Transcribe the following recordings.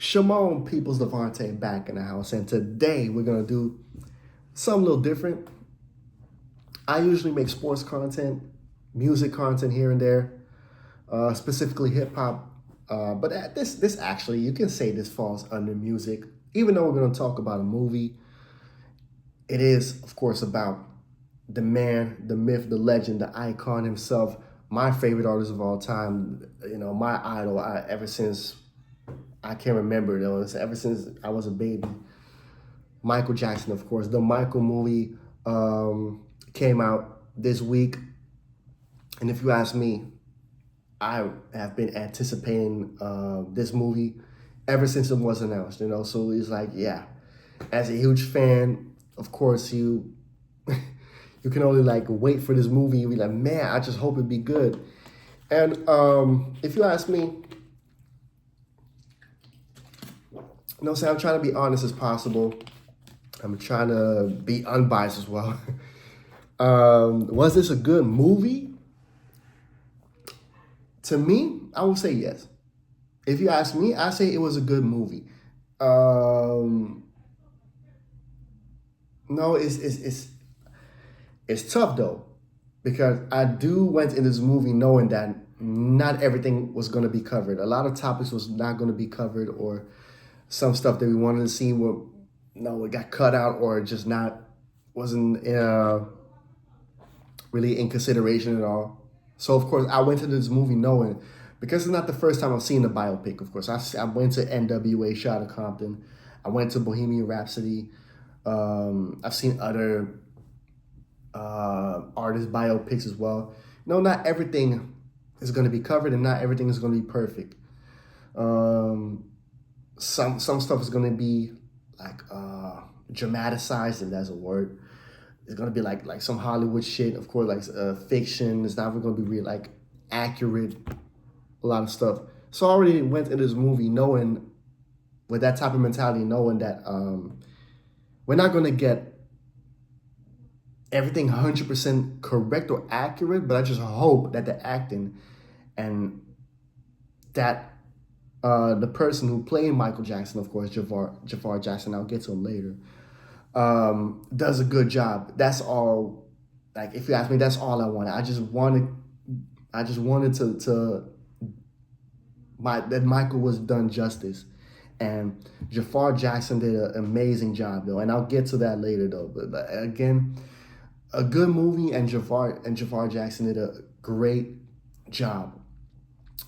Shimon Peoples Devontae back in the house, and today we're gonna do something a little different. I usually make sports content, music content here and there, specifically hip hop. But this actually, you can say this falls under music. Even though we're gonna talk about a movie, it is of course about the man, the myth, the legend, the icon himself. My favorite artist of all time. My idol. Ever since I can't remember though. It's ever since I was a baby. Michael Jackson, of course. The Michael movie came out this week, and if you ask me, I have been anticipating this movie ever since it was announced. So it's like, yeah, as a huge fan, of course you can only like wait for this movie. You be like, man, I just hope it be good. And if you ask me, I'm trying to be honest as possible. I'm trying to be unbiased as well. Was this a good movie? To me, I would say yes. If you ask me, I say it was a good movie. No, it's tough though, because I went in this movie knowing that not everything was going to be covered. A lot of topics was not going to be covered, or some stuff that we wanted to see it got cut out, or just wasn't really in consideration at all. So of course I went into this movie knowing, because it's not the first time I've seen the biopic. Of course, I went to NWA, Shot of Compton. I went to Bohemian Rhapsody. I've seen other artist biopics as well. Not everything is going to be covered, and not everything is going to be perfect. Some stuff is going to be like dramatized, if that's a word. It's going to be like some Hollywood shit, of course, like fiction. It's not going to be real, like accurate, a lot of stuff. So I already went into this movie knowing, with that type of mentality, knowing that we're not going to get everything 100% correct or accurate, but I just hope that the acting and that the person who played Michael Jackson, of course, Jafar Jackson, I'll get to him later, does a good job. That's all. Like, if you ask me, that's all I wanted. I just wanted that Michael was done justice, and Jafar Jackson did an amazing job though, and I'll get to that later though. But again, a good movie, and Jafar Jackson did a great job.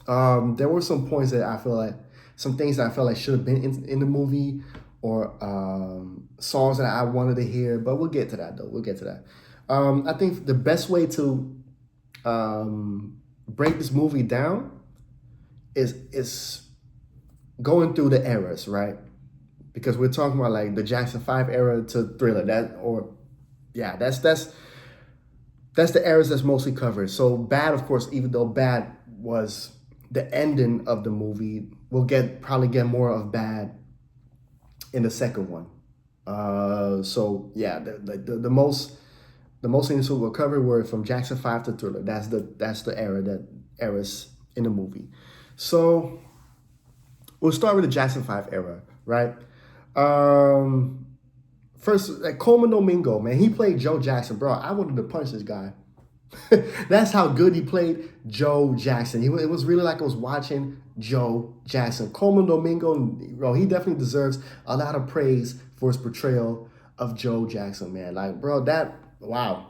There were some points that I feel like, some things that I felt like should have been in the movie, or songs that I wanted to hear, but we'll get to that though. We'll get to that. I think the best way to break this movie down is going through the eras, right? Because we're talking about like the Jackson 5 era to Thriller. That's the eras that's mostly covered. So Bad, of course, even though Bad was the ending of the movie, we'll probably get more of Bad in the second one. So yeah, the most things we'll cover were from Jackson 5 to Thriller. That's the eras in the movie. So we'll start with the Jackson 5 era, right? First, like Coleman Domingo, man, he played Joe Jackson, bro. I wanted to punch this guy. That's how good he played Joe Jackson. It was really like I was watching Joe Jackson. Coleman Domingo, bro, he definitely deserves a lot of praise for his portrayal of Joe Jackson, man. Like, bro, wow.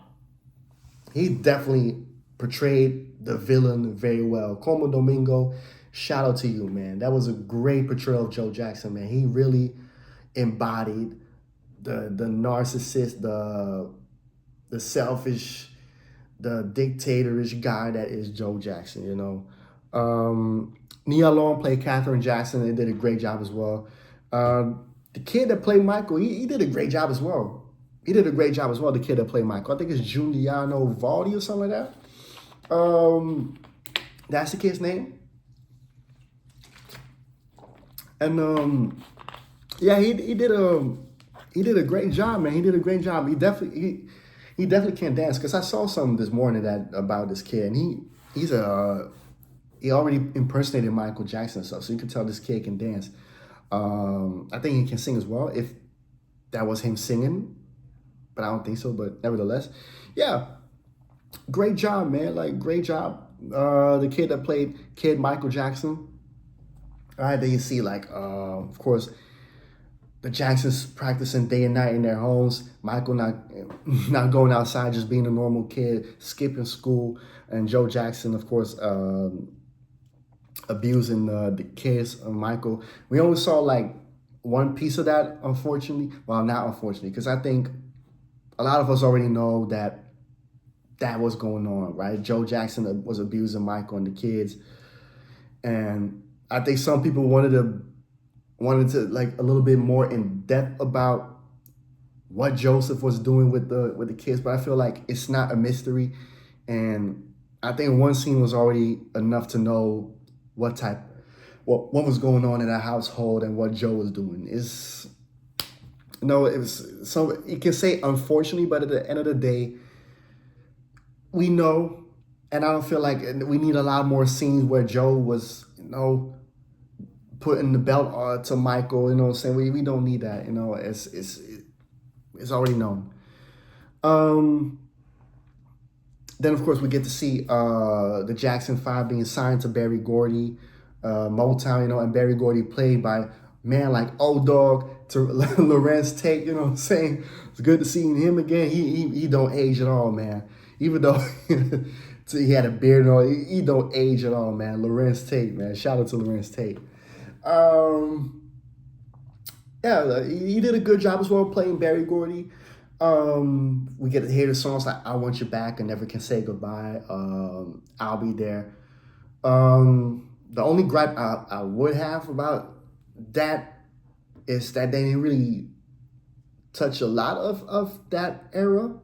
He definitely portrayed the villain very well. Coleman Domingo, shout out to you, man. That was a great portrayal of Joe Jackson, man. He really embodied the narcissist, the selfish, the dictatorish guy that is Joe Jackson, Nia Long played Katherine Jackson and did a great job as well. The kid that played Michael, he did a great job as well. The kid that played Michael. I think it's Giuliano Valdi or something like that. That's the kid's name. And yeah, he did a great job, man. He did a great job. He definitely can't dance, because I saw something this morning about this kid, and he already impersonated Michael Jackson and stuff, so you can tell this kid can dance. I think he can sing as well if that was him singing, but I don't think so. But nevertheless, yeah, great job, man. Like great job. The kid that played Kid Michael Jackson. All right, then you see like, of course, the Jacksons practicing day and night in their homes. Michael not going outside, just being a normal kid, skipping school, and Joe Jackson, of course, abusing the kids of Michael. We only saw like one piece of that, unfortunately. Well, not unfortunately, because I think a lot of us already know that that was going on, right? Joe Jackson was abusing Michael and the kids, and I think some people wanted to like a little bit more in depth about what Joseph was doing with the kids, but I feel like it's not a mystery, and I think one scene was already enough to know what was going on in that household and what Joe was doing. Is no, it was so you can say unfortunately, but at the end of the day, we know, and I don't feel like we need a lot more scenes where Joe was, putting the belt to Michael. You know what I'm saying? We don't need that. It's already known. Um, then of course we get to see the Jackson Five being signed to Berry Gordy, Motown. And Berry Gordy played by man like Old Dog to Lorenz Tate. You know what I'm saying? It's good to see him again. He don't age at all, man. Even though he had a beard and all, he don't age at all, man. Lorenz Tate, man. Shout out to Lorenz Tate. Yeah, he did a good job as well playing Berry Gordy. We get to hear the songs like "I Want You Back" and "Never Can Say Goodbye." "I'll Be There." The only gripe I would have about that is that they didn't really touch a lot of that era.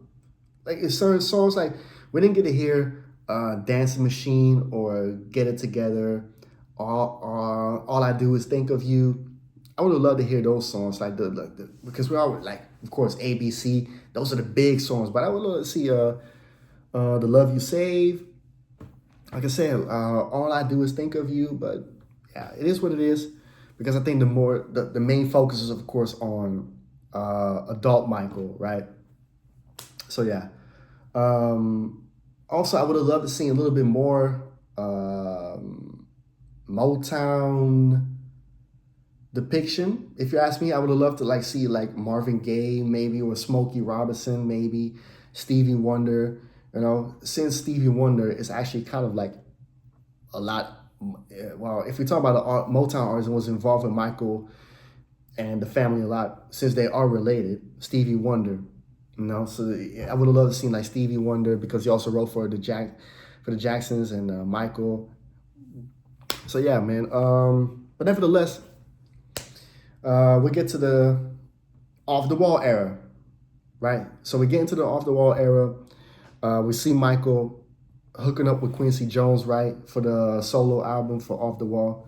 Like in certain songs, like we didn't get to hear "Dancing Machine" or "Get It Together." All I Do Is Think of You. I would have loved to hear those songs, like because we all like, of course, ABC. Those are the big songs, but I would love to see "The Love You Save." Like I said, All I Do Is Think of You. But yeah, it is what it is, because I think the main focus is of course on adult Michael, right? So yeah. Also, I would have loved to see a little bit more Motown depiction. If you ask me, I would have loved to like see like Marvin Gaye maybe, or Smokey Robinson maybe, Stevie Wonder. Since Stevie Wonder is actually kind of like a lot. Well, if we talk about the Motown artist and was involved with Michael and the family a lot, since they are related, Stevie Wonder. So I would have loved to see like Stevie Wonder, because he also wrote for the Jacksons and Michael. So yeah, man. But nevertheless, we get to the Off the Wall era, right? So we get into the Off the Wall era. We see Michael hooking up with Quincy Jones, right, for the solo album for Off the Wall.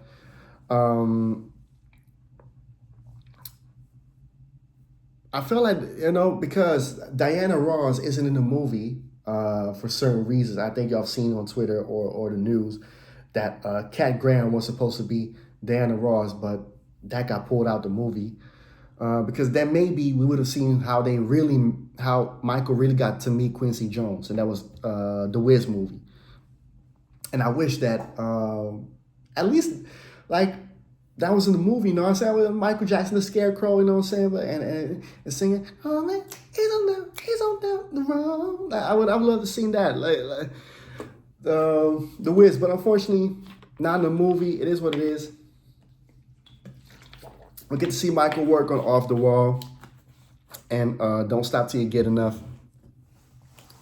I feel like, because Diana Ross isn't in the movie for certain reasons. I think y'all have seen on Twitter or the news that Cat Graham was supposed to be Diana Ross, but that got pulled out the movie. Because then maybe we would have seen how Michael really got to meet Quincy Jones, and that was the Wiz movie. And I wish that at least like that was in the movie, you know what I'm saying? With Michael Jackson, the Scarecrow, you know what I'm saying? But and singing, "Oh man, he's on down the road." Like, I would love to see that, like the Wiz, but unfortunately, not in the movie. It is what it is. We get to see Michael work on Off the Wall and Don't Stop Till You Get Enough.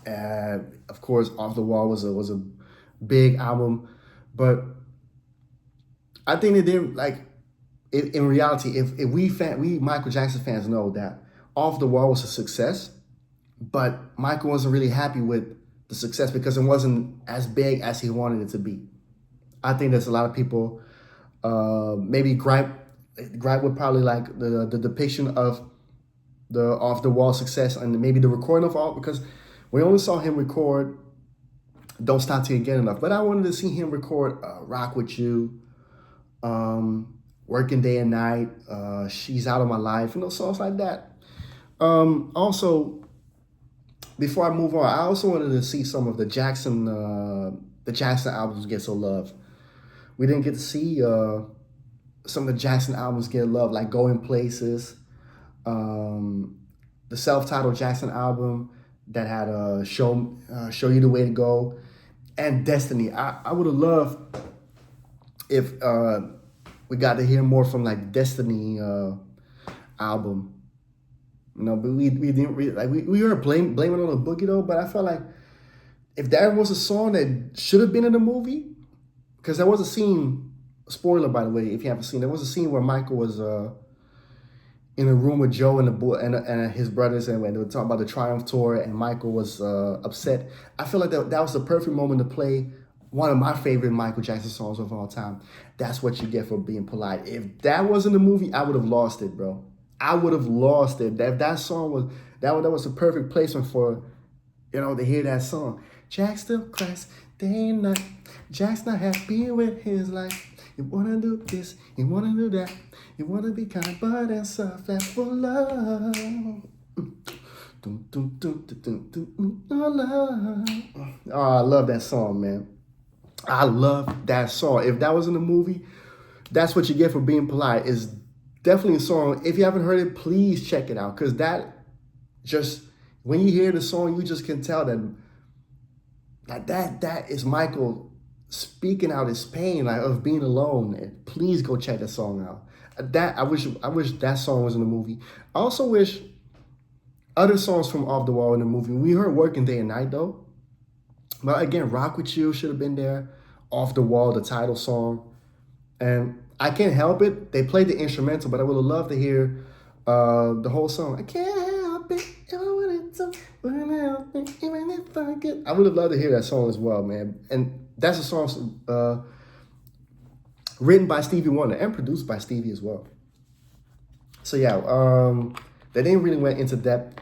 Of course, Off the Wall was a big album, but I think they did in reality. If we Michael Jackson fans know that Off the Wall was a success, but Michael wasn't really happy with the success because it wasn't as big as he wanted it to be. I think there's a lot of people maybe gripe with probably like the depiction of the Off the Wall success and maybe the recording of all, because we only saw him record Don't Stop Till You Get Enough, but I wanted to see him record Rock With You, Working Day and Night, She's Out of My Life, songs like that. Also, before I move on, I also wanted to see some of the Jackson albums get some love. We didn't get to see some of the Jackson albums get love, like Going Places, um, the self-titled Jackson album that had Show You the Way to Go, and Destiny. I would have loved if we got to hear more from like Destiny album. But we didn't really like we were blaming it on the Boogie though. But I felt like if that was a song that should have been in the movie, because there was a scene. Spoiler, by the way, if you haven't seen, there was a scene where Michael was in a room with Joe and the boy and his brothers, and when they were talking about the Triumph tour, and Michael was upset. I feel like that was the perfect moment to play one of my favorite Michael Jackson songs of all time. That's What You Get for Being Polite. If that wasn't the movie, I would have lost it, bro. I would have lost it. That song was that was the perfect placement for, to hear that song. Jack still cries day and night. Jack's not happy with his life. You wanna do this, you wanna do that. You wanna be kind, but and soft and full love. Oh, I love that song, man. I love that song. If that was in the movie, That's What You Get for Being Polite is definitely a song. If you haven't heard it, please check it out. Because that just, when you hear the song, you just can tell that is Michael speaking out his pain, like of being alone. And please go check that song out. I wish that song was in the movie. I also wish other songs from Off the Wall in the movie. We heard Working Day and Night though. But again, Rock With You should have been there. Off the Wall, the title song. And I can't help it. They played the instrumental, but I would have loved to hear the whole song. I can't help it. I would have loved to hear that song as well, man. And that's a song written by Stevie Wonder and produced by Stevie as well. So yeah, they didn't really went into depth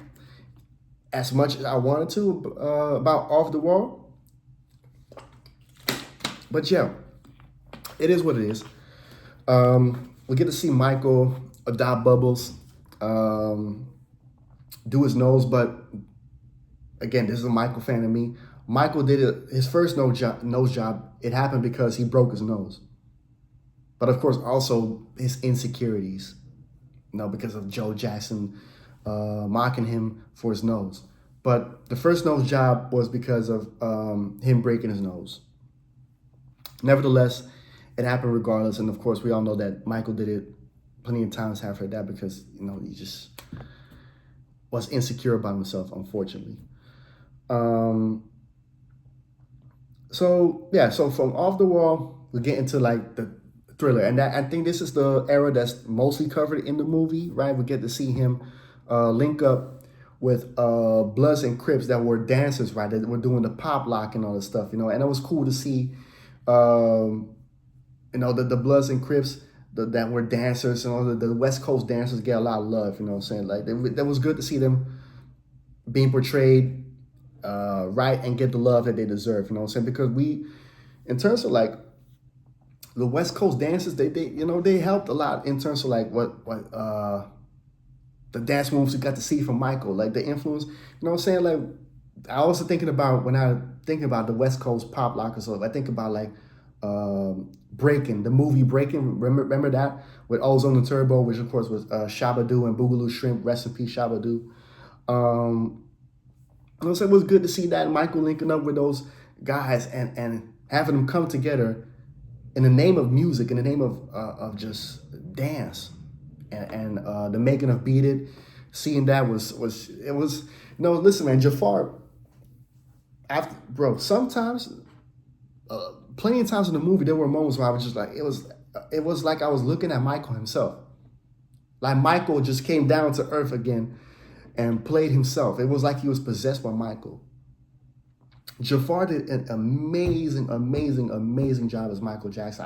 as much as I wanted to about Off the Wall. But yeah, it is what it is. We get to see Michael adopt Bubbles, do his nose, but again, this is a Michael fan of me. Michael did his first nose job. It happened because he broke his nose. But of course, also his insecurities, because of Joe Jackson mocking him for his nose. But the first nose job was because of him breaking his nose. Nevertheless, it happened regardless. And of course, we all know that Michael did it plenty of times after that because, he just was insecure about himself, unfortunately. So from Off the Wall, we get into like the Thriller. And I think this is the era that's mostly covered in the movie, right? We get to see him link up with Bloods and Crips that were dancers, right? That were doing the pop lock and all this stuff, And it was cool to see, the Bloods and Crips that were dancers and all the West Coast dancers get a lot of love, what I'm saying? Like, that was good to see them being portrayed right and get the love that they deserve, what I'm saying? Because in terms of like, the West Coast dancers, they helped a lot in terms of like what the dance moves we got to see from Michael, like the influence. What I'm saying? Like, I also thinking about when I think about the West Coast pop lockers, so I think about like Breaking, the movie Breaking. Remember that with Ozone and Turbo, which of course was Shabba-Doo and Boogaloo Shrimp. Rest in peace, Shabba-Doo. So it was good to see that Michael linking up with those guys and having them come together in the name of music, in the name of just dance, and the making of Beat It, seeing that was listen, man, Jafar. Sometimes, plenty of times in the movie, there were moments where I was just like, it was like I was looking at Michael himself, like Michael just came down to earth again and played himself. It was like he was possessed by Michael. Jafar did an amazing job as Michael Jackson.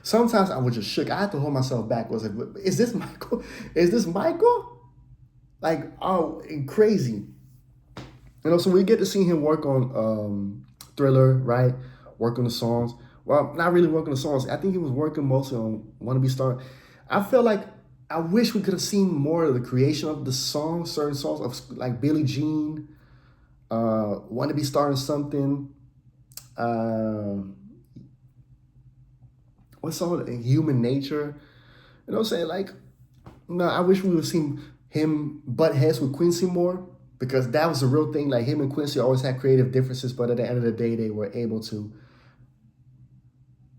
Sometimes I was just shook. I had to hold myself back. I was like, is this Michael? Is this Michael? Like, oh, crazy. So we get to see him work on Thriller, right? Work on the songs. Well, not really working the songs. I think he was working mostly on Wanna Be Star. I feel like I wish we could have seen more of the creation of the songs, certain songs of like Billie Jean, Want to Be Starting Something, uh, what song? Human Nature. You know what I'm saying? Like, no, I wish we would have seen him butt heads with Quincy more because that was the real thing. Like him and Quincy always had creative differences, but at the end of the day, they were able to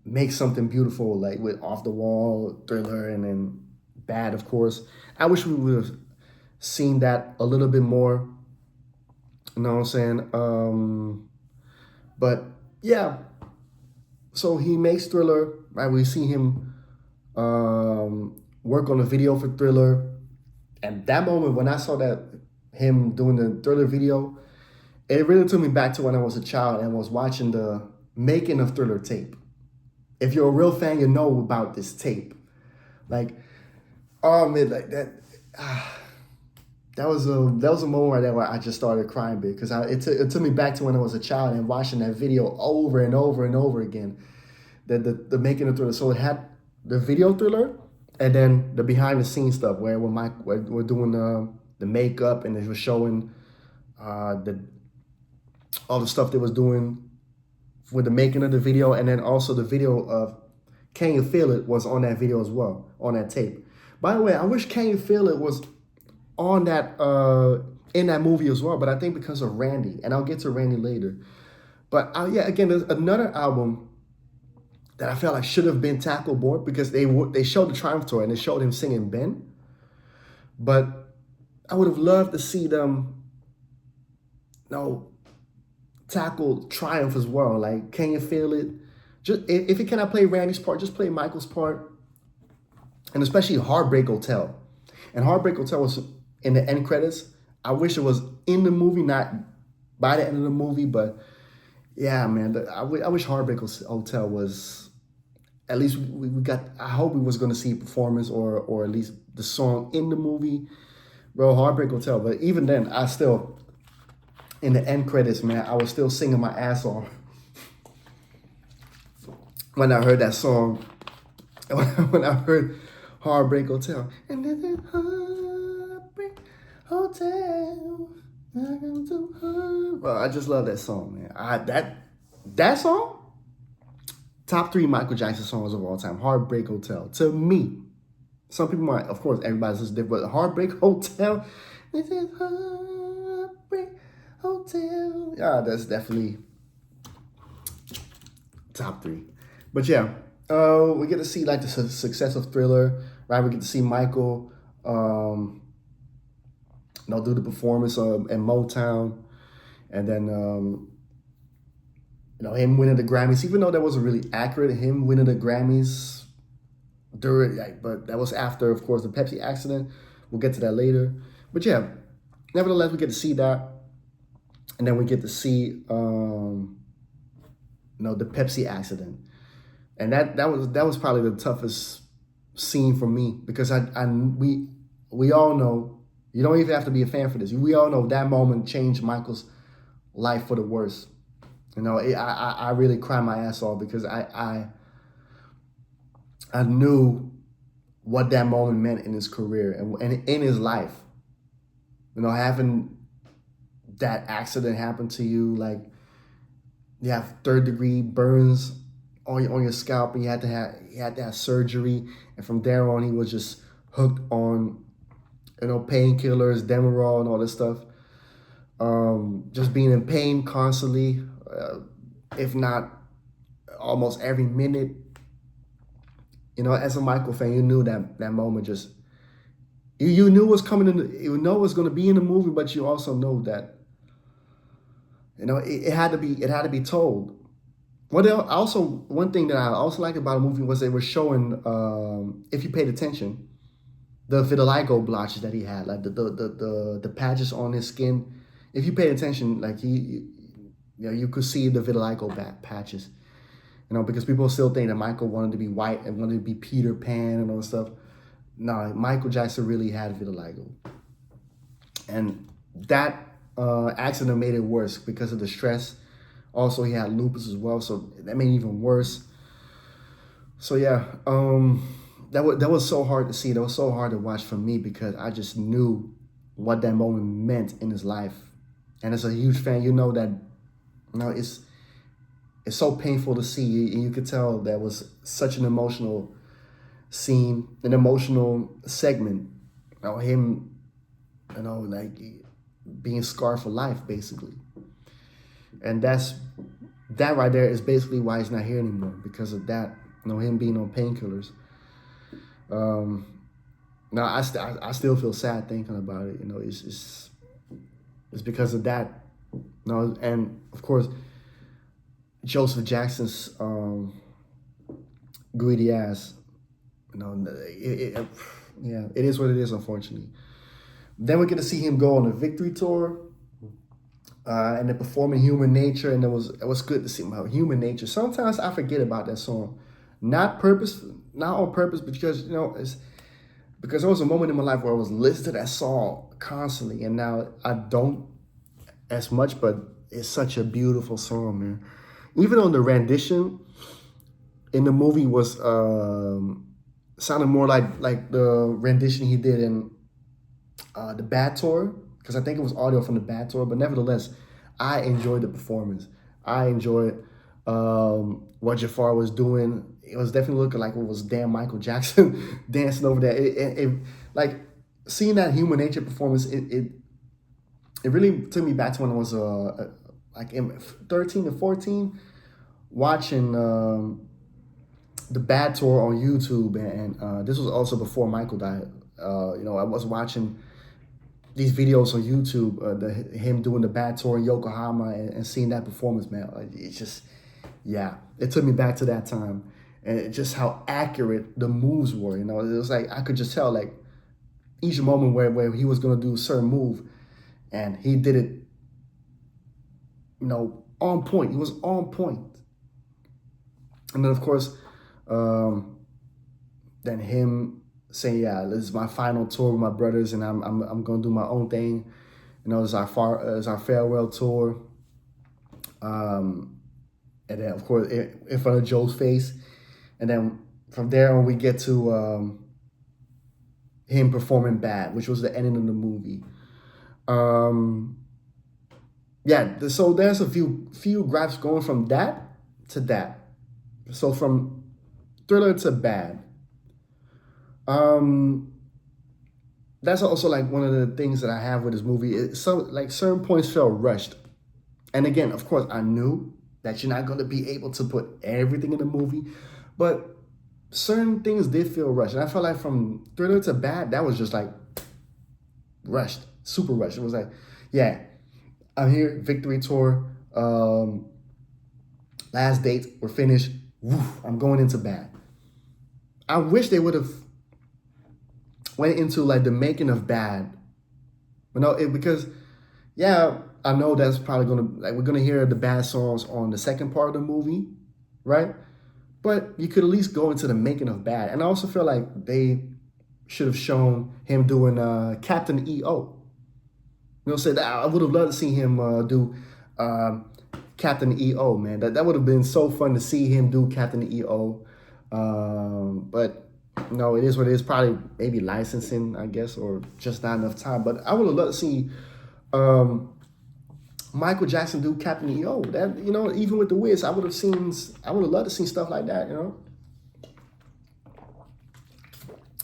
make something beautiful, like with Off the Wall, Thriller, and then Bad, of course. I wish we would have seen that a little bit more. You know what I'm saying? But yeah, so he makes Thriller, right? We see him work on a video for Thriller. And that moment when I saw that him doing the Thriller video, it really took me back to when I was a child and was watching the making of Thriller tape. If you're a real fan, you know about this tape. Like, oh man, like that. That was a moment right there where I just started crying big because it took me back to when I was a child and watching that video over and over and over again. The making of Thriller. So it had the video Thriller and then the behind the scenes stuff where we're doing the makeup and it was showing the all the stuff they was doing with the making of the video, and then also the video of Can You Feel It was on that video as well, on that tape. By the way, I wish Can You Feel It was on that in that movie as well, but I think because of Randy, and I'll get to Randy later. But yeah, again, there's another album that I felt like should have been tackled more because they showed the Triumph tour and they showed him singing Ben, but I would have loved to see them, tackle Triumph as well. Like, Can You Feel It? Just if you cannot play Randy's part, just play Michael's part, and especially Heartbreak Hotel. And Heartbreak Hotel was in the end credits. I wish it was in the movie, not by the end of the movie, but yeah, man, I wish Heartbreak Hotel was, at least we got, I hope we was going to see a performance or at least the song in the movie. Bro, Heartbreak Hotel. But even then, I still, in the end credits, man, I was still singing my ass off when I heard that song. When I heard Heartbreak Hotel. And then Heartbreak Hotel. Well, I just love that song, man. That song, top 3 Michael Jackson songs of all time. Heartbreak Hotel. To me, some people might, of course, everybody's listening different, but Heartbreak Hotel. This is Heartbreak Hotel. Yeah, that's definitely top 3. But yeah, we get to see like the success of Thriller, right? We get to see Michael, do the performance in Motown, and then him winning the Grammys. Even though that wasn't really accurate, him winning the Grammys but that was after, of course, the Pepsi accident. We'll get to that later. But yeah, nevertheless, we get to see that, and then we get to see the Pepsi accident. And that was probably the toughest scene for me because we all know, you don't even have to be a fan for this. We all know that moment changed Michael's life for the worse. I really cried my ass off because I knew what that moment meant in his career and in his life. Having that accident happen to you, like you have 3rd-degree burns on your scalp, and you had to have surgery, and from there on he was just hooked on painkillers, Demerol, and all this stuff. Just being in pain constantly, if not almost every minute. As a Michael fan, you knew that moment just you knew what's coming you know what's going to be in the movie, but you also know that it had to be told. One thing that I also liked about the movie was they were showing, if you paid attention, the vitiligo blotches that he had, like the patches on his skin. If you paid attention, like you could see the vitiligo patches. Because people still think that Michael wanted to be white and wanted to be Peter Pan and all that stuff. No, Michael Jackson really had vitiligo, and that accident made it worse because of the stress. Also, he had lupus as well, so that made it even worse. So yeah, that was so hard to see. That was so hard to watch for me because I just knew what that moment meant in his life. And as a huge fan, you know that it's so painful to see. And you could tell that was such an emotional scene, an emotional segment. Him, like being scarred for life, basically. And that right there is basically why he's not here anymore, because of that. Him being on painkillers. Now I still feel sad thinking about it. It's because of that. And of course, Joseph Jackson's greedy ass. It is what it is, unfortunately. Then we get to see him go on a victory tour, and then performing Human Nature, and it was good to see him about Human Nature. Sometimes I forget about that song, not on purpose, because it's because there was a moment in my life where I was listening to that song constantly, and now I don't as much, but it's such a beautiful song, man. Even on the rendition in the movie was sounded more like the rendition he did in the Bad Tour, because I think it was audio from the Bad Tour, but nevertheless, I enjoyed the performance. I enjoyed what Jafar was doing. It was definitely looking like it was damn Michael Jackson dancing over there. It like seeing that Human Nature performance. It really took me back to when I was like in 13 or 14, watching the Bad Tour on YouTube, and this was also before Michael died. I was watching these videos on YouTube, him doing the Bad Tour in Yokohama, and seeing that performance, man. It's just, yeah, it took me back to that time, and just how accurate the moves were. It was like I could just tell, like each moment where he was gonna do a certain move, and he did it, on point. He was on point. And then of course, then him saying, "Yeah, this is my final tour with my brothers, and I'm gonna do my own thing." It's our farewell tour. And then of course in front of Joe's face, and then from there on we get to him performing Bad, which was the ending of the movie. So there's a few gripes going from that to that. So from Thriller to Bad. That's also like one of the things that I have with this movie. Certain points felt rushed. And again, of course, I knew that you're not going to be able to put everything in the movie, but certain things did feel rushed. And I felt like from Thriller to Bad, that was just like rushed, super rushed. It was like, yeah, I'm here, victory tour, last date, we're finished. Woof, I'm going into Bad. I wish they would have went into like the making of Bad, because yeah, I know that's probably we're gonna hear the Bad songs on the second part of the movie, right? But you could at least go into the making of Bad, and I also feel like they should have shown him doing Captain EO. Say that I would have loved to see him do Captain EO, man. That would have been so fun to see him do Captain EO. But no, it is what it is. Probably maybe licensing, I guess, or just not enough time. But I would have loved to see Michael Jackson do Captain EO. That even with the Wiz, I would have loved to see stuff like that,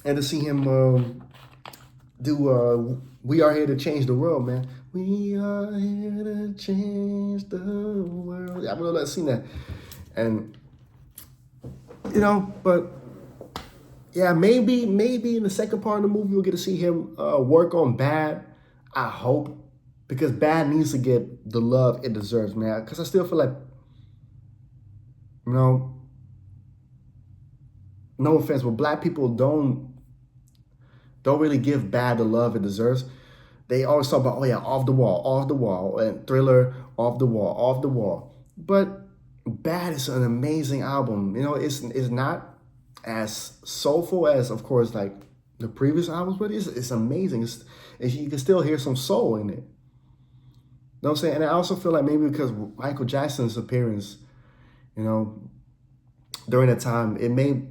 and to see him do We Are Here to Change the World, man. We are here to change the world. I would have loved to see that, and but. Yeah, maybe in the second part of the movie we'll get to see him work on Bad. I hope, because Bad needs to get the love it deserves, man. Because I still feel like, no offense, but black people don't really give Bad the love it deserves. They always talk about, oh yeah, off the wall, and Thriller, off the wall. But Bad is an amazing album. It's not as soulful as, of course, like the previous albums, but it's amazing. You can still hear some soul in it. You know what I'm saying? And I also feel like maybe because Michael Jackson's appearance, during that time, it may,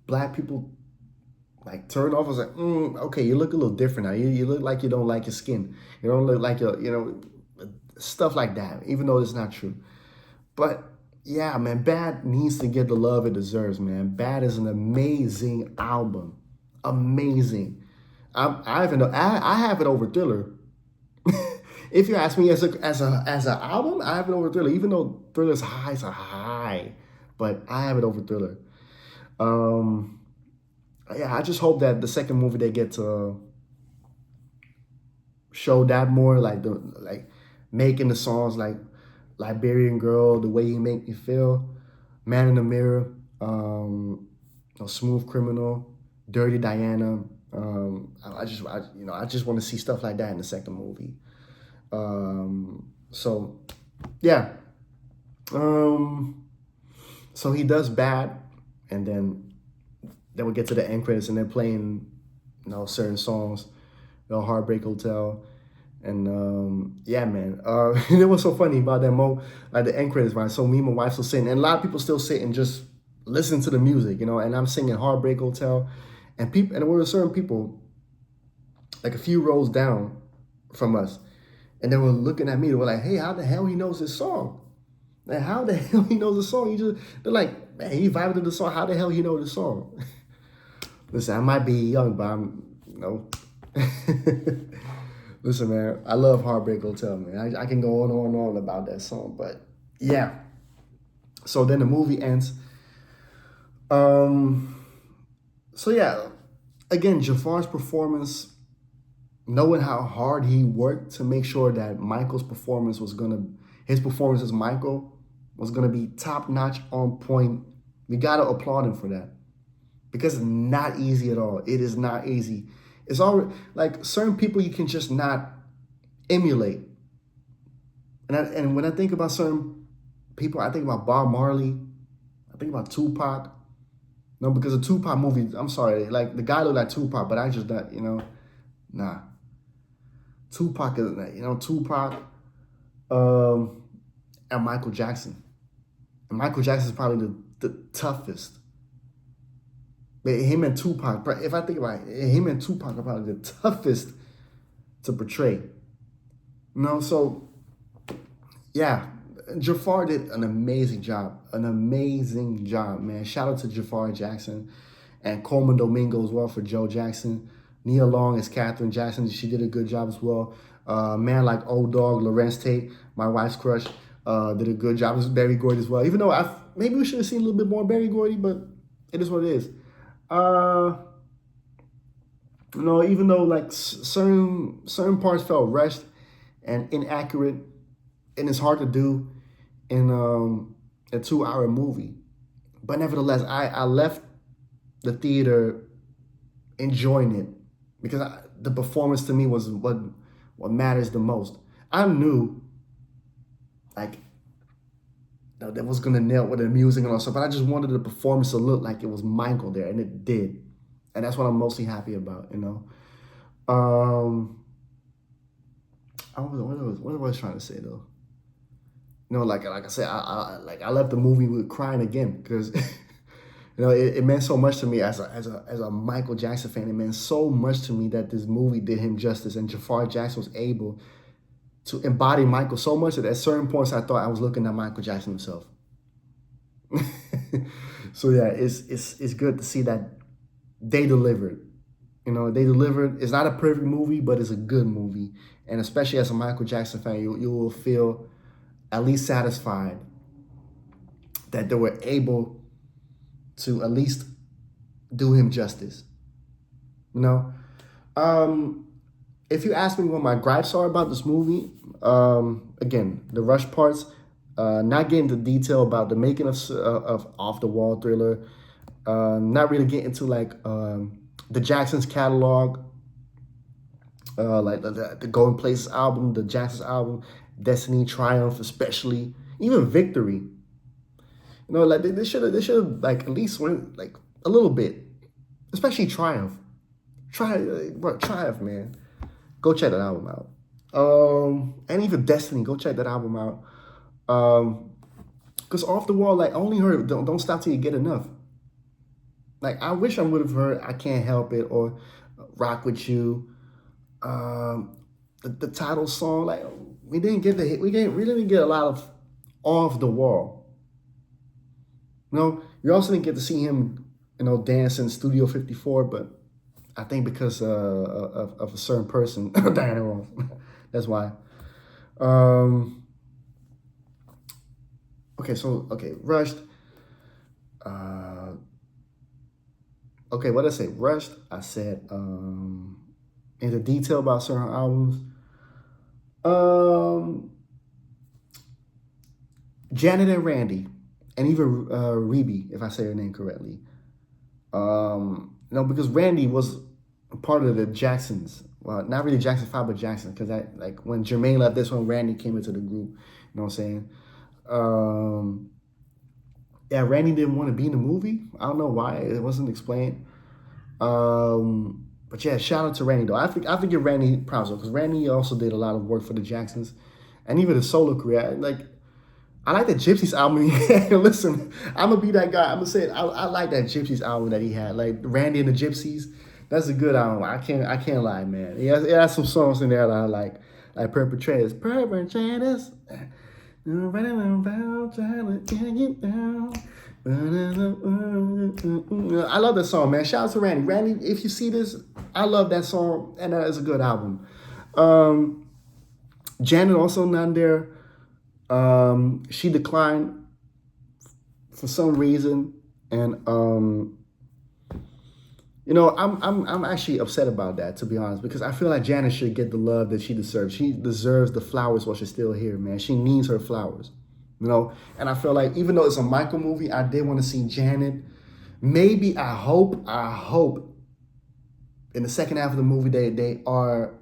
black people like turn off. I was like, okay, you look a little different now. You look like you don't like your skin. You don't look like your, stuff like that, even though it's not true. But yeah, man, Bad needs to get the love it deserves, man. Bad is an amazing album. Amazing. I have it over Thriller. If you ask me as an album, I have it over Thriller. Even though Thriller's highs are high, but I have it over Thriller. Um, yeah, I just hope that the second movie they get to show that more, like making the songs like Liberian Girl, The Way You Make Me Feel, Man in the Mirror, Smooth Criminal, Dirty Diana. I just want to see stuff like that in the second movie. So yeah. So he does Bad, and then we get to the end credits, and they're playing, certain songs, Heartbreak Hotel, and yeah, man. And it was so funny about that like the end credits, right? So me and my wife still sitting, and a lot of people still sit and just listen to the music, and I'm singing Heartbreak Hotel, and there were certain people, like a few rows down from us, and they were looking at me. They were like, "Hey, how the hell he knows this song? Like, how the hell he knows the song?" They're like, "Man, he vibed to the song. How the hell he know the song?" Listen, I might be young, but I'm. Listen, man, I love Heartbreak Hotel, man. I can go on and on about that song, but yeah. So then the movie ends. So yeah, again, Jafar's performance, knowing how hard he worked to make sure that his performance as Michael was gonna be top notch, on point. We gotta applaud him for that, because it's not easy at all. It is not easy. It's all like certain people you can just not emulate. And when I think about certain people, I think about Bob Marley. I think about Tupac. No, because the Tupac movie, I'm sorry, like the guy looked like Tupac, but I just not, nah. Tupac is, Tupac, and Michael Jackson. And Michael Jackson is probably the toughest. But him and Tupac, if I think about it, him and Tupac are probably the toughest to portray. So yeah, Jafar did an amazing job. Man. Shout out to Jafar Jackson and Coleman Domingo as well for Joe Jackson. Nia Long as Catherine Jackson. She did a good job as well. Man like Old Dog, Lorenz Tate, my wife's crush, did a good job. This is Berry Gordy as well. Even though maybe we should have seen a little bit more Berry Gordy, but it is what it is. Even though like certain parts felt rushed and inaccurate, and it's hard to do in a 2-hour movie, but nevertheless, I left the theater enjoying it, because the performance to me was what matters the most. I knew like that was gonna nail with the music and all stuff, but I just wanted the performance to look like it was Michael there, and it did, and that's what I'm mostly happy about. What was I trying to say though? Like I said, I left the movie with crying again, because it meant so much to me as a Michael Jackson fan. It meant so much to me that this movie did him justice, and Jafar Jackson was able to embody Michael so much that at certain points I thought I was looking at Michael Jackson himself. So yeah, it's good to see that they delivered. They delivered. It's not a perfect movie, but it's a good movie. And especially as a Michael Jackson fan, you will feel at least satisfied that they were able to at least do him justice. If you ask me what my gripes are about this movie, again, the rush parts, not getting into detail about the making of Off the Wall Thriller, not really getting into like the Jacksons catalog, like the Going Places album, the Jacksons album, Destiny, Triumph, especially, even Victory. Like they should have like at least went like a little bit, especially Triumph. Triumph, man. Go check that album out. And even Destiny, go check that album out. Because Off the Wall, like I only heard Don't Stop Till You Get Enough. Like I wish I would have heard "I Can't Help It" or "Rock with You." The title song, like we didn't get the hit. We didn't get a lot of off the wall. You also didn't get to see him, dance in Studio 54, but I think because of a certain person, Diana Ross. That's why. Okay, Rushed. Okay, what did I say? Rushed. I said into detail about certain albums. Janet and Randy, and even Rebe, if I say her name correctly. Because Randy was a part of the Jacksons. Well, not really Jackson 5, but Jackson, because like when Jermaine left this one, Randy came into the group. You know what I'm saying? Yeah, Randy didn't want to be in the movie. I don't know why. It wasn't explained. But yeah, shout out to Randy though. I have to give Randy props because Randy also did a lot of work for the Jacksons, and even his solo career. I like that Gypsies album. Listen, I'm gonna be that guy. I'm gonna say it. I like that Gypsies album that he had, like Randy and the Gypsies. That's a good album. I can't lie, man. He has some songs in there that I like Perpetrators. Perpetrators. Running around trying to get you down. I love that song, man. Shout out to Randy. Randy, if you see this, I love that song, and that is a good album. Janet also not there. She declined for some reason, and I'm actually upset about that, to be honest, because I feel like Janet should get the love that she deserves. She deserves the flowers while she's still here, man. She needs her flowers, And I feel like even though it's a Michael movie, I did want to see Janet. Maybe I hope in the second half of the movie they are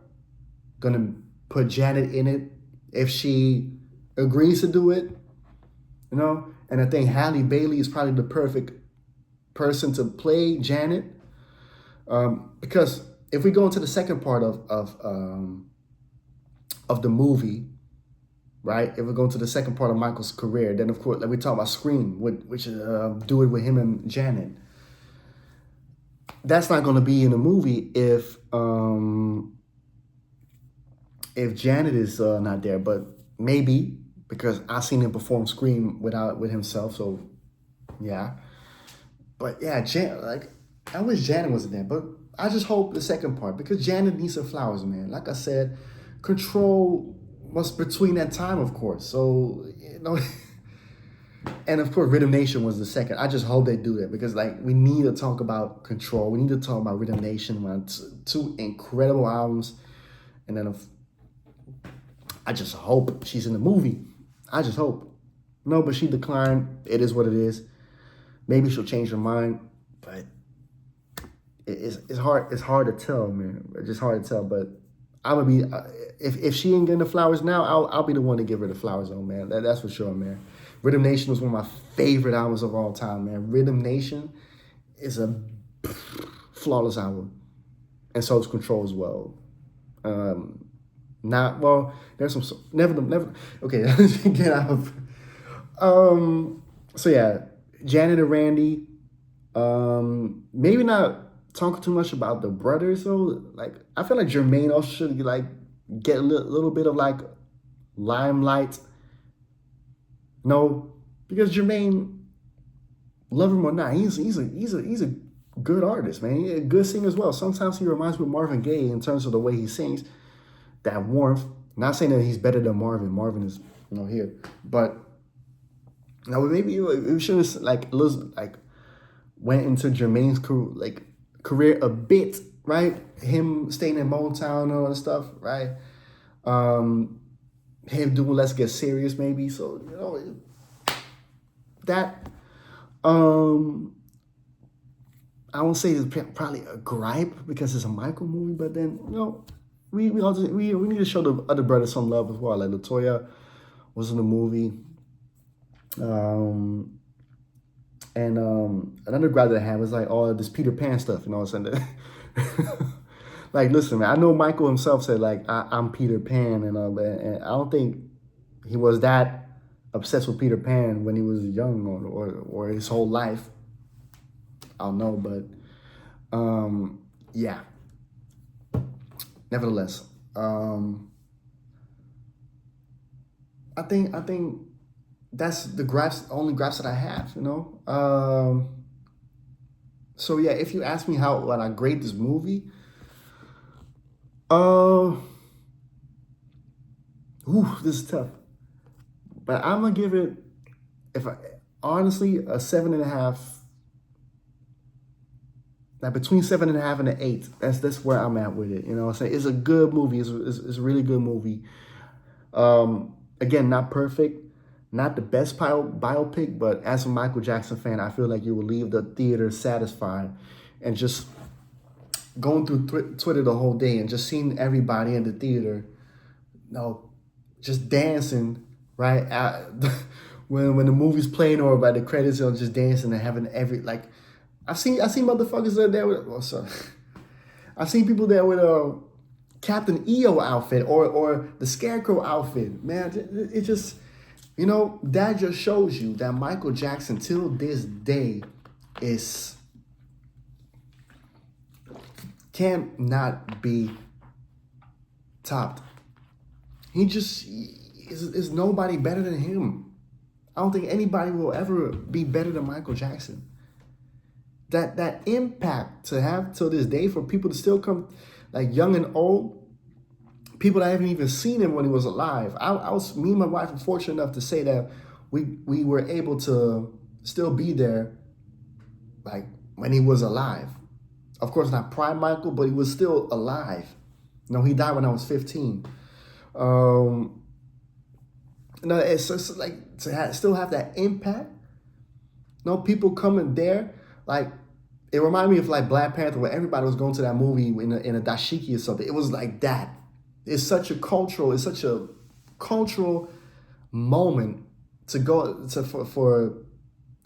gonna put Janet in it if she agrees to do it, And I think Halle Bailey is probably the perfect person to play Janet. Because if we go into the second part of the movie, right? If we go into the second part of Michael's career, then of course, like we talk about Scream, which do it with him and Janet. That's not going to be in the movie if Janet is not there, but maybe because I've seen him perform Scream with himself, so yeah. But yeah, I wish Janet wasn't there, but I just hope the second part, because Janet needs her flowers, man. Like I said, Control was between that time, of course. So, and of course, Rhythm Nation was the second. I just hope they do that because, we need to talk about Control. We need to talk about Rhythm Nation, man. Two incredible albums. And then I just hope she's in the movie. I just hope. No, but she declined. It is what it is. Maybe she'll change her mind, but it's hard. It's hard to tell, man. It's just hard to tell. But I'm gonna be if she ain't getting the flowers now, I'll be the one to give her the flowers, though, man. That's for sure, man. Rhythm Nation was one of my favorite albums of all time, man. Rhythm Nation is a flawless album, and so is Control as well. There's some never. Okay, let's get out of. So yeah, Janet and Randy. Maybe not talking too much about the brothers though. I feel like Jermaine also should get a little bit of limelight. No, because Jermaine, love him or not, he's a good artist, man. He's a good singer as well. Sometimes he reminds me of Marvin Gaye in terms of the way he sings, that warmth. Not saying that he's better than Marvin. Marvin is here, but now maybe we should have went into Jermaine's career a bit, right? Him staying in Motown and all that stuff, right? Him doing Let's Get Serious, maybe. So that I won't say it's probably a gripe because it's a Michael movie, but then we need to show the other brothers some love as well. Like LaToya was in the movie. And another gripe that I had was all this Peter Pan stuff, something. Listen, man, I know Michael himself said I'm Peter Pan, and I don't think he was that obsessed with Peter Pan when he was young or his whole life. I'll know. But yeah. Nevertheless, I think that's the gripes, only gripes that I have. So yeah, if you ask me how would I grade this movie, uh, this is tough. But I'm gonna give it, if I honestly, a 7.5. Like between 7.5 and an 8. That's where I'm at with it. You know what I'm saying? It's a good movie. It's a really good movie. Again, not perfect, not the best biopic, but as a Michael Jackson fan, I feel like you will leave the theater satisfied. And just going through Twitter the whole day and just seeing everybody in the theater, just dancing, right? When the movie's playing or by the credits, they're just dancing and having I seen motherfuckers there with, I've seen people there with a Captain EO outfit or the Scarecrow outfit. Man, it just, that just shows you that Michael Jackson till this day cannot be topped. He just is nobody better than him. I don't think anybody will ever be better than Michael Jackson. That impact to have till this day, for people to still come, like young and old, people that haven't even seen him when he was alive. Me and my wife were fortunate enough to say that we were able to still be there, like when he was alive. Of course, not prime Michael, but he was still alive. He died when I was 15. It's just like to still have that impact. People coming there, like it reminded me of like Black Panther, where everybody was going to that movie in a dashiki or something. It was like that. It's such a cultural moment to go to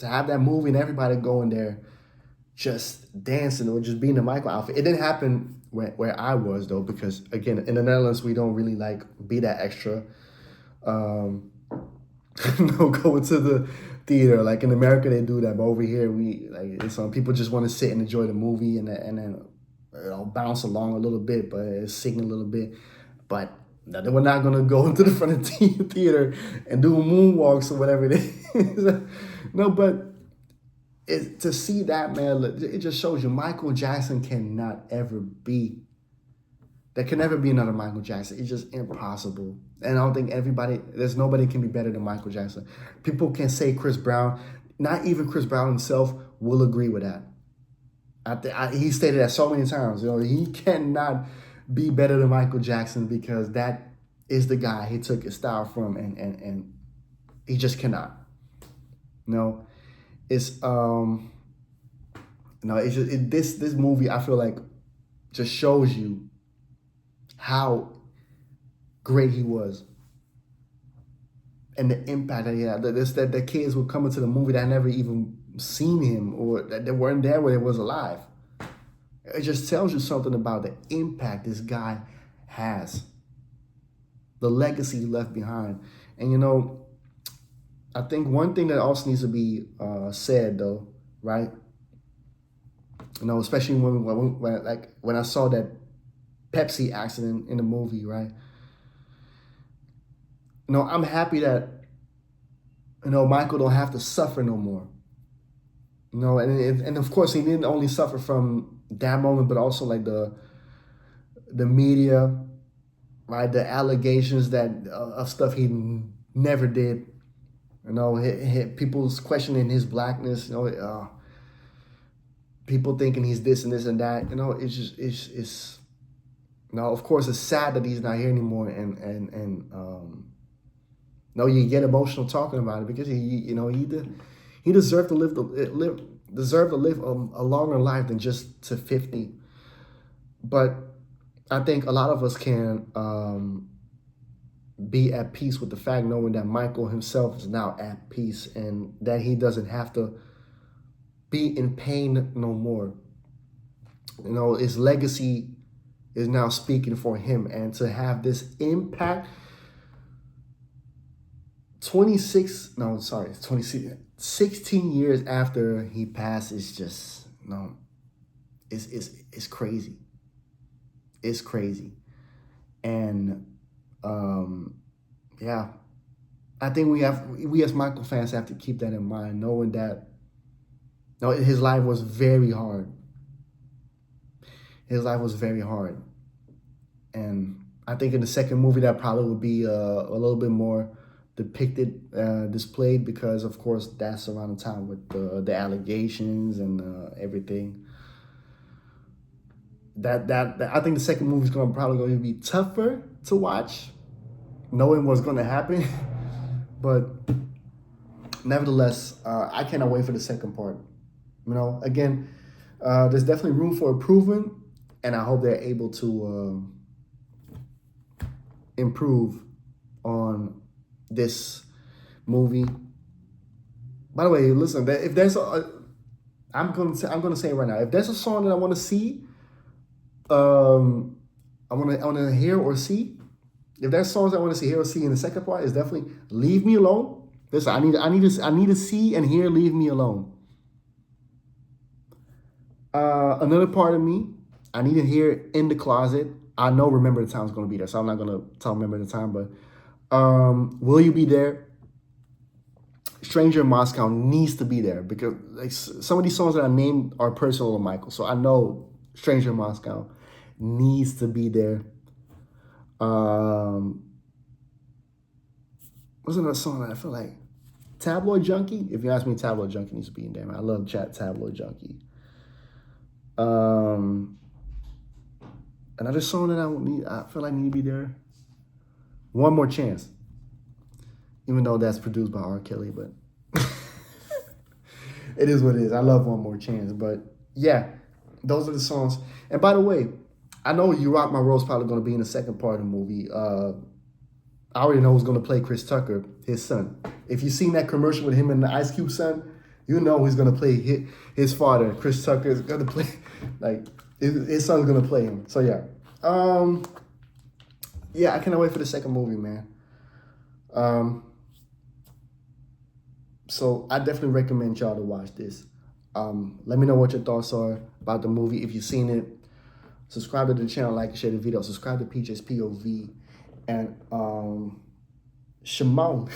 have that movie and everybody going there just dancing or just being in the Michael outfit. It didn't happen where I was though, because again, in the Netherlands we don't really like be that extra. Going to the theater. Like in America they do that, but over here some people just want to sit and enjoy the movie and then bounce along a little bit, but sing a little bit. But we're not gonna go into the front of the theater and do moonwalks or whatever it is. No, but to see that, man, it just shows you Michael Jackson cannot ever be. There can never be another Michael Jackson. It's just impossible. And I don't think there's nobody can be better than Michael Jackson. People can say Chris Brown. Not even Chris Brown himself will agree with that. He stated that so many times. He cannot be better than Michael Jackson because that is the guy he took his style from, and he just cannot. It's this movie, I feel like, just shows you how great he was and the impact that he had. That the kids would come into the movie that never even seen him or that they weren't there when he was alive. It just tells you something about the impact this guy has, the legacy he left behind. And I think one thing that also needs to be said though, right? Especially when I saw that Pepsi accident in the movie, right? I'm happy that Michael don't have to suffer no more. And of course he didn't only suffer from that moment, but also like the media, right? The allegations that of stuff he never did. People's questioning his blackness. People thinking he's this and this and that. It's of course it's sad that he's not here anymore, and you get emotional talking about it because he deserved to live a longer life than just to 50. But I think a lot of us can be at peace with the fact, knowing that Michael himself is now at peace and that he doesn't have to be in pain no more. His legacy is now speaking for him, and to have this impact 16 years after he passed is just, no, it's crazy. It's crazy. And yeah, I think we as Michael fans have to keep that in mind, knowing that no, his life was very hard. His life was very hard, and I think in the second movie that probably would be a little bit more depicted, displayed, because of course that's around the time with the allegations and everything. That I think the second movie is probably going to be tougher to watch, knowing what's going to happen. But nevertheless, I cannot wait for the second part. You know, again, there's definitely room for improvement, and I hope they're able to improve on this movie. By the way, listen, if there's I'm gonna say it right now. If there's a song that I want to see, I want to hear or see. If there's songs I want to see, hear or see in the second part, is definitely "Leave Me Alone." Listen, I need to see and hear "Leave Me Alone." Another part of me, I need to hear "In the Closet." I know "Remember the Time" is going to be there, so I'm not going to tell "Remember the Time," but "Will You Be There?" "Stranger in Moscow" needs to be there, because like some of these songs that I named are personal to Michael, so I know "Stranger in Moscow" needs to be there. What's another song that I feel like? "Tabloid Junkie." If you ask me, "Tabloid Junkie" needs to be in there, man. I love "Tabloid Junkie." Another song that I feel like need to be there. "One More Chance," even though that's produced by R. Kelly, but it is what it is. I love "One More Chance," but yeah, those are the songs. And by the way, I know "You Rock My World" is probably going to be in the second part of the movie. I already know who's going to play Chris Tucker, his son. If you've seen that commercial with him and the Ice Cube son, you know he's going to play his father. Chris Tucker is going to play, like, his son's going to play him. So, yeah. Yeah, I cannot wait for the second movie, man. So, I definitely recommend y'all to watch this. Let me know what your thoughts are about the movie. If you've seen it, subscribe to the channel, like and share the video. Subscribe to PJ's POV. And Shimon.